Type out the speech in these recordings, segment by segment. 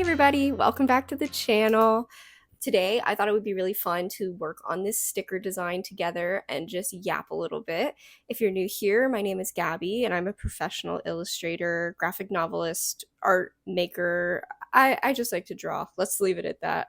everybody, welcome back to the channel. Today, I thought it would be really fun to work on this sticker design together and just yap a little bit. If you're new here, my name is Gabbie and I'm a professional illustrator, graphic novelist, art maker. I just like to draw. Let's leave it at that.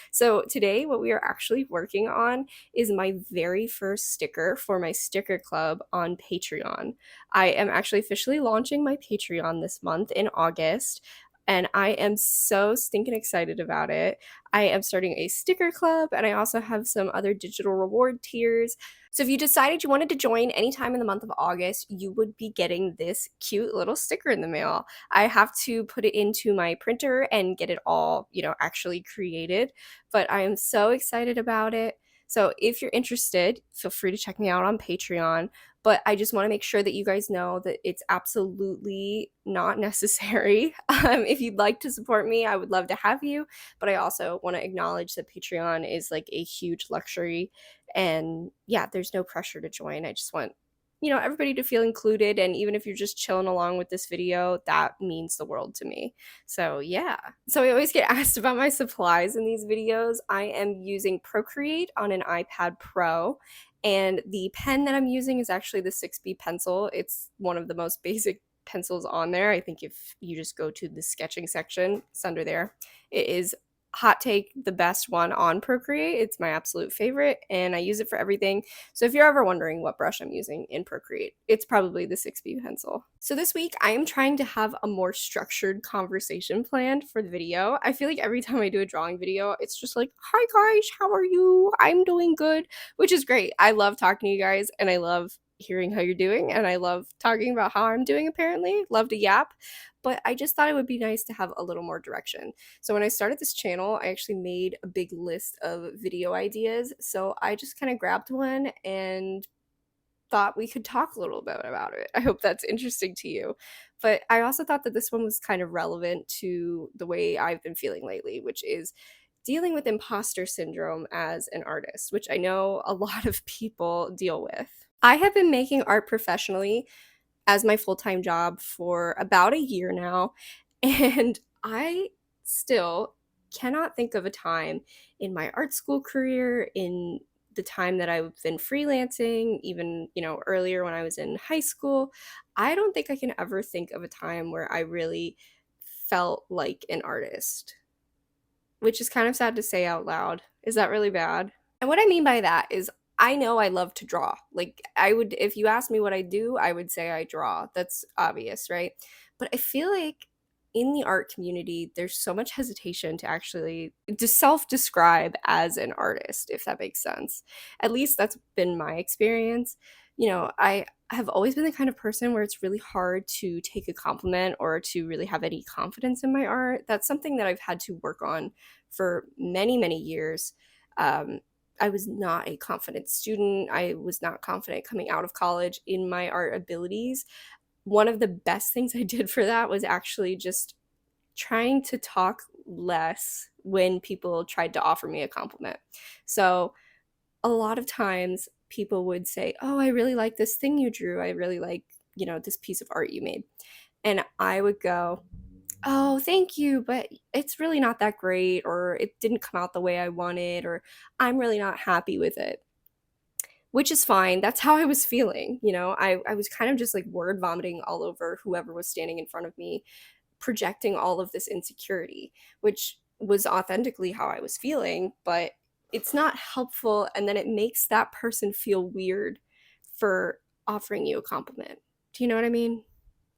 So today, what we are actually working on is my very first sticker for my sticker club on Patreon. I am actually officially launching my Patreon this month in August, and I am so stinking excited about it. I am starting a sticker club, and I also have some other digital reward tiers. So if you decided you wanted to join anytime in the month of August, you would be getting this cute little sticker in the mail. I have to put it into my printer and get it all, actually created, but I am so excited about it. So if you're interested, feel free to check me out on Patreon. But I just want to make sure that you guys know that it's absolutely not necessary. If you'd like to support me, I would love to have you. But I also want to acknowledge that Patreon is like a huge luxury. And yeah, there's no pressure to join. I just want everybody to feel included, and even if you're just chilling along with this video, that means the world to me. So yeah. So I always get asked about my supplies in these videos. I am using Procreate on an iPad Pro, and the pen that I'm using is actually the 6B pencil. It's one of the most basic pencils on there. I think if you just go to the sketching section, it's under there. It is, hot take, the best one on Procreate. It's my absolute favorite, and I use it for everything. So if you're ever wondering what brush I'm using in Procreate, it's probably the 6B pencil. So this week, I am trying to have a more structured conversation planned for the video. I feel like every time I do a drawing video, it's just like, hi guys, how are you? I'm doing good, which is great. I love talking to you guys, and I love hearing how you're doing, and I love talking about how I'm doing, apparently. Love to yap. But I just thought it would be nice to have a little more direction. So when I started this channel, I actually made a big list of video ideas. So I just kind of grabbed one and thought we could talk a little bit about it. I hope that's interesting to you. But I also thought that this one was kind of relevant to the way I've been feeling lately, which is dealing with imposter syndrome as an artist, which I know a lot of people deal with. I have been making art professionally as my full-time job for about a year now, and I still cannot think of a time in my art school career, in the time that I've been freelancing, even, earlier when I was in high school. I don't think I can ever think of a time where I really felt like an artist, which is kind of sad to say out loud. Is that really bad? And what I mean by that is, I know I love to draw. Like, if you ask me what I do, I would say I draw. That's obvious, right? But I feel like in the art community, there's so much hesitation to actually self-describe as an artist, if that makes sense. At least that's been my experience. I have always been the kind of person where it's really hard to take a compliment or to really have any confidence in my art. That's something that I've had to work on for many, many years. I was not a confident student. I was not confident coming out of college in my art abilities. One of the best things I did for that was actually just trying to talk less when people tried to offer me a compliment. So a lot of times people would say, "Oh, I really like this thing you drew. I really like, this piece of art you made." And I would go, "Oh, thank you, but it's really not that great," or "It didn't come out the way I wanted," or "I'm really not happy with it." Which is fine. That's how I was feeling. I was kind of just like word vomiting all over whoever was standing in front of me, projecting all of this insecurity, which was authentically how I was feeling, but it's not helpful. And then it makes that person feel weird for offering you a compliment. Do you know what I mean?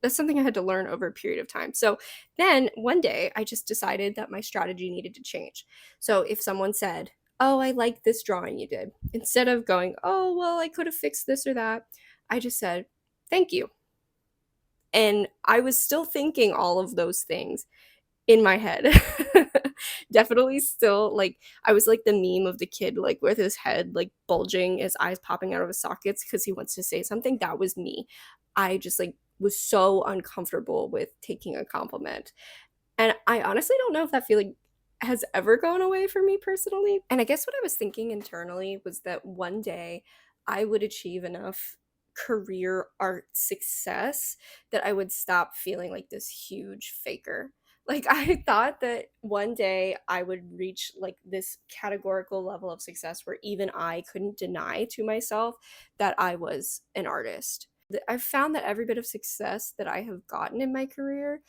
That's something I had to learn over a period of time. So then one day I just decided that my strategy needed to change. So if someone said, "Oh, I like this drawing you did," instead of going, "Oh, well, I could have fixed this or that," I just said, "Thank you." And I was still thinking all of those things in my head. Definitely still, like, I was like the meme of the kid, like, with his head, like, bulging, his eyes popping out of his sockets because he wants to say something. That was me. I just, like, was so uncomfortable with taking a compliment. And I honestly don't know if that feeling has ever gone away for me personally. And I guess what I was thinking internally was that one day I would achieve enough career art success that I would stop feeling like this huge faker. Like I thought that one day I would reach like this categorical level of success where even I couldn't deny to myself that I was an artist. I've found that every bit of success that I have gotten in my career,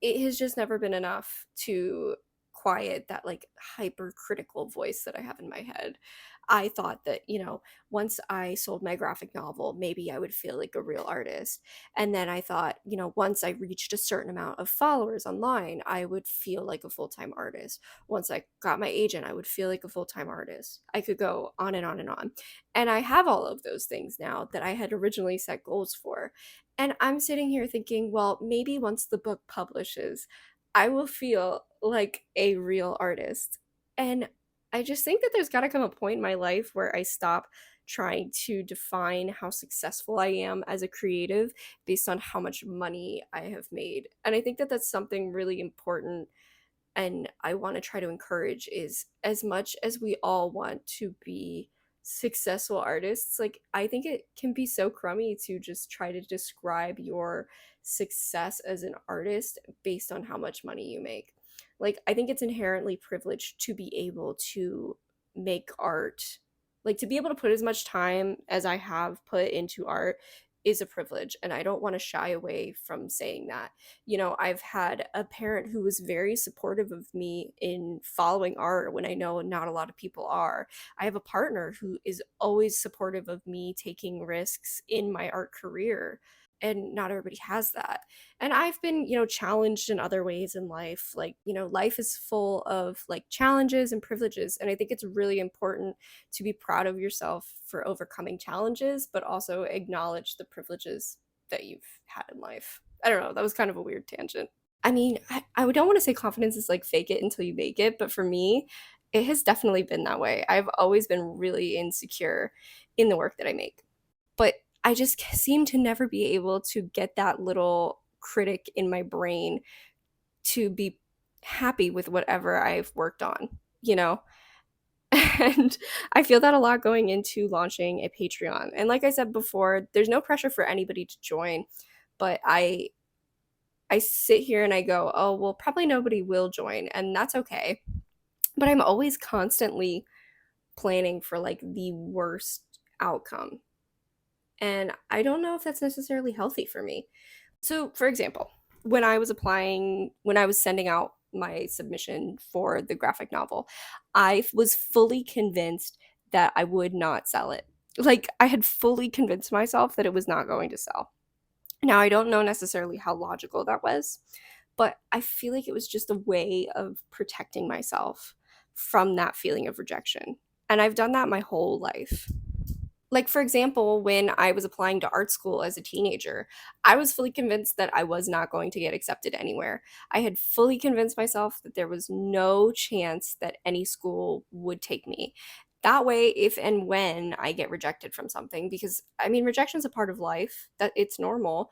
it has just never been enough to quiet that like hypercritical voice that I have in my head. I thought that, once I sold my graphic novel, maybe I would feel like a real artist. And then I thought, once I reached a certain amount of followers online, I would feel like a full time artist. Once I got my agent, I would feel like a full time artist. I could go on and on and on. And I have all of those things now that I had originally set goals for. And I'm sitting here thinking, well, maybe once the book publishes, I will feel like a real artist. And I just think that there's got to come a point in my life where I stop trying to define how successful I am as a creative based on how much money I have made. And I think that that's something really important and I want to try to encourage is as much as we all want to be successful artists, like I think it can be so crummy to just try to describe your success as an artist based on how much money you make. Like I think it's inherently privileged to be able to make art. Like to be able to put as much time as I have put into art is a privilege and I don't want to shy away from saying that. I've had a parent who was very supportive of me in following art when I know not a lot of people are. I have a partner who is always supportive of me taking risks in my art career. And not everybody has that. And I've been, challenged in other ways in life. Like, life is full of like challenges and privileges. And I think it's really important to be proud of yourself for overcoming challenges, but also acknowledge the privileges that you've had in life. I don't know. That was kind of a weird tangent. I mean, I don't want to say confidence is like fake it until you make it, but for me, it has definitely been that way. I've always been really insecure in the work that I make. But I just seem to never be able to get that little critic in my brain to be happy with whatever I've worked on, you know? And I feel that a lot going into launching a Patreon. And like I said before, there's no pressure for anybody to join, but I sit here and I go, "Oh, well, probably nobody will join," and that's okay. But I'm always constantly planning for like the worst outcome. And I don't know if that's necessarily healthy for me. So, for example, when I was sending out my submission for the graphic novel, I was fully convinced that I would not sell it. Like, I had fully convinced myself that it was not going to sell. Now, I don't know necessarily how logical that was, but I feel like it was just a way of protecting myself from that feeling of rejection. And I've done that my whole life. Like, for example, when I was applying to art school as a teenager, I was fully convinced that I was not going to get accepted anywhere. I had fully convinced myself that there was no chance that any school would take me. That way, if and when I get rejected from something, because I mean, rejection is a part of life, that it's normal.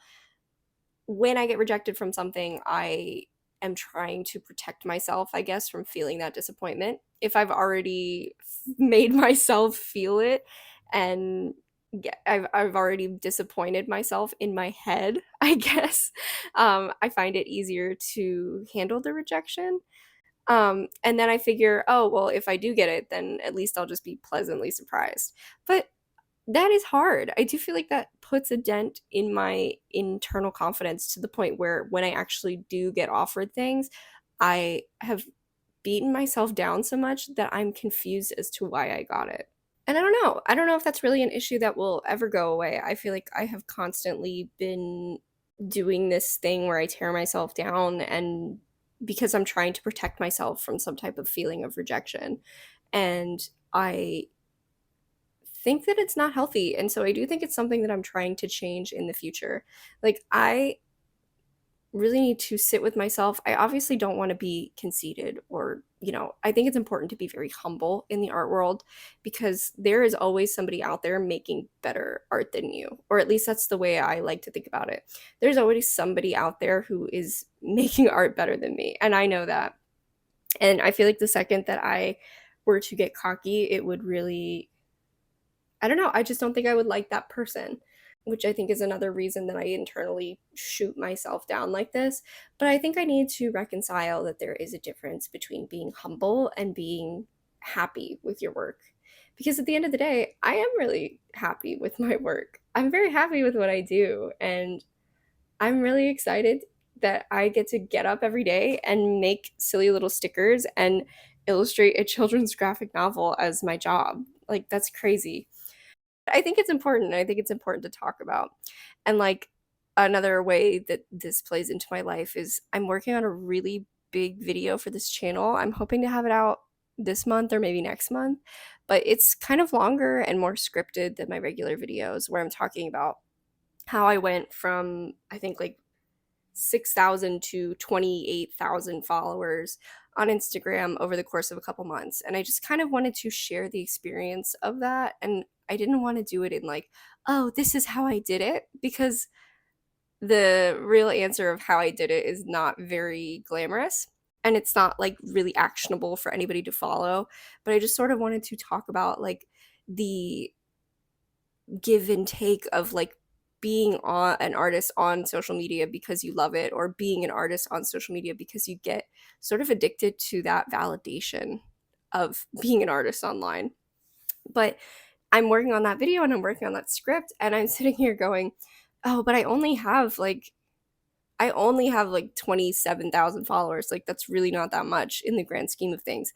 When I get rejected from something, I am trying to protect myself, I guess, from feeling that disappointment. If I've already made myself feel it and I've already disappointed myself in my head, I guess, I find it easier to handle the rejection. And then I figure, oh, well, if I do get it, then at least I'll just be pleasantly surprised. But that is hard. I do feel like that puts a dent in my internal confidence to the point where when I actually do get offered things, I have beaten myself down so much that I'm confused as to why I got it. And I don't know. I don't know if that's really an issue that will ever go away. I feel like I have constantly been doing this thing where I tear myself down and because I'm trying to protect myself from some type of feeling of rejection. And I think that it's not healthy. And so I do think it's something that I'm trying to change in the future. Like, I really need to sit with myself. I obviously don't want to be conceited or, I think it's important to be very humble in the art world because there is always somebody out there making better art than you, or at least that's the way I like to think about it. There's always somebody out there who is making art better than me, and I know that. And I feel like the second that I were to get cocky, it would really, I don't know, I just don't think I would like that person. which I think is another reason that I internally shoot myself down like this. But I think I need to reconcile that there is a difference between being humble and being happy with your work. Because at the end of the day, I am really happy with my work. I'm very happy with what I do. And I'm really excited that I get to get up every day and make silly little stickers and illustrate a children's graphic novel as my job. Like, that's crazy. I think it's important. I think it's important to talk about. And like another way that this plays into my life is I'm working on a really big video for this channel. I'm hoping to have it out this month or maybe next month, but it's kind of longer and more scripted than my regular videos where I'm talking about how I went from I think like 6,000 to 28,000 followers on Instagram over the course of a couple months. And I just kind of wanted to share the experience of that. And I didn't want to do it in like, oh, this is how I did it, because the real answer of how I did it is not very glamorous. And it's not like really actionable for anybody to follow. But I just sort of wanted to talk about like the give and take of like being an artist on social media because you love it, or being an artist on social media because you get sort of addicted to that validation of being an artist online. But I'm working on that video and I'm working on that script, and I'm sitting here going, oh, but I only have like 27,000 followers. Like, that's really not that much in the grand scheme of things.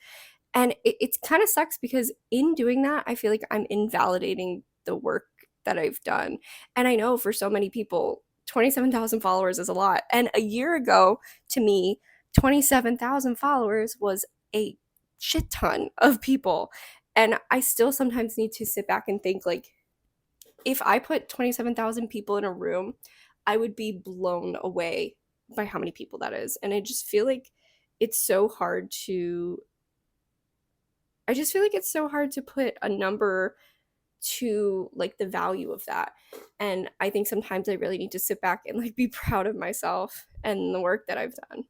And it kind of sucks because in doing that, I feel like I'm invalidating the work that I've done. And I know for so many people, 27,000 followers is a lot. And a year ago, to me, 27,000 followers was a shit ton of people. And I still sometimes need to sit back and think like, if I put 27,000 people in a room, I would be blown away by how many people that is. And I just feel like it's so hard to put a number to like the value of that. And I think sometimes I really need to sit back and like be proud of myself and the work that I've done.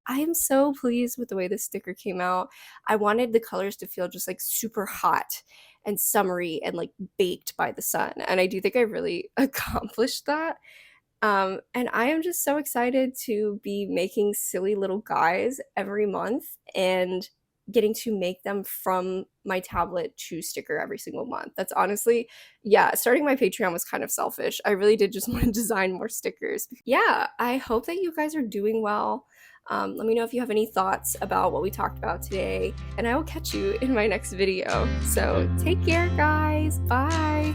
I am so pleased with the way this sticker came out. I wanted the colors to feel just like super hot and summery and like baked by the sun. And I do think I really accomplished that. And I am just so excited to be making silly little guys every month and getting to make them from my tablet to sticker every single month. That's honestly, yeah, starting my Patreon was kind of selfish. I really did just want to design more stickers. Yeah, I hope that you guys are doing well. Let me know if you have any thoughts about what we talked about today, and I will catch you in my next video. So take care, guys. Bye.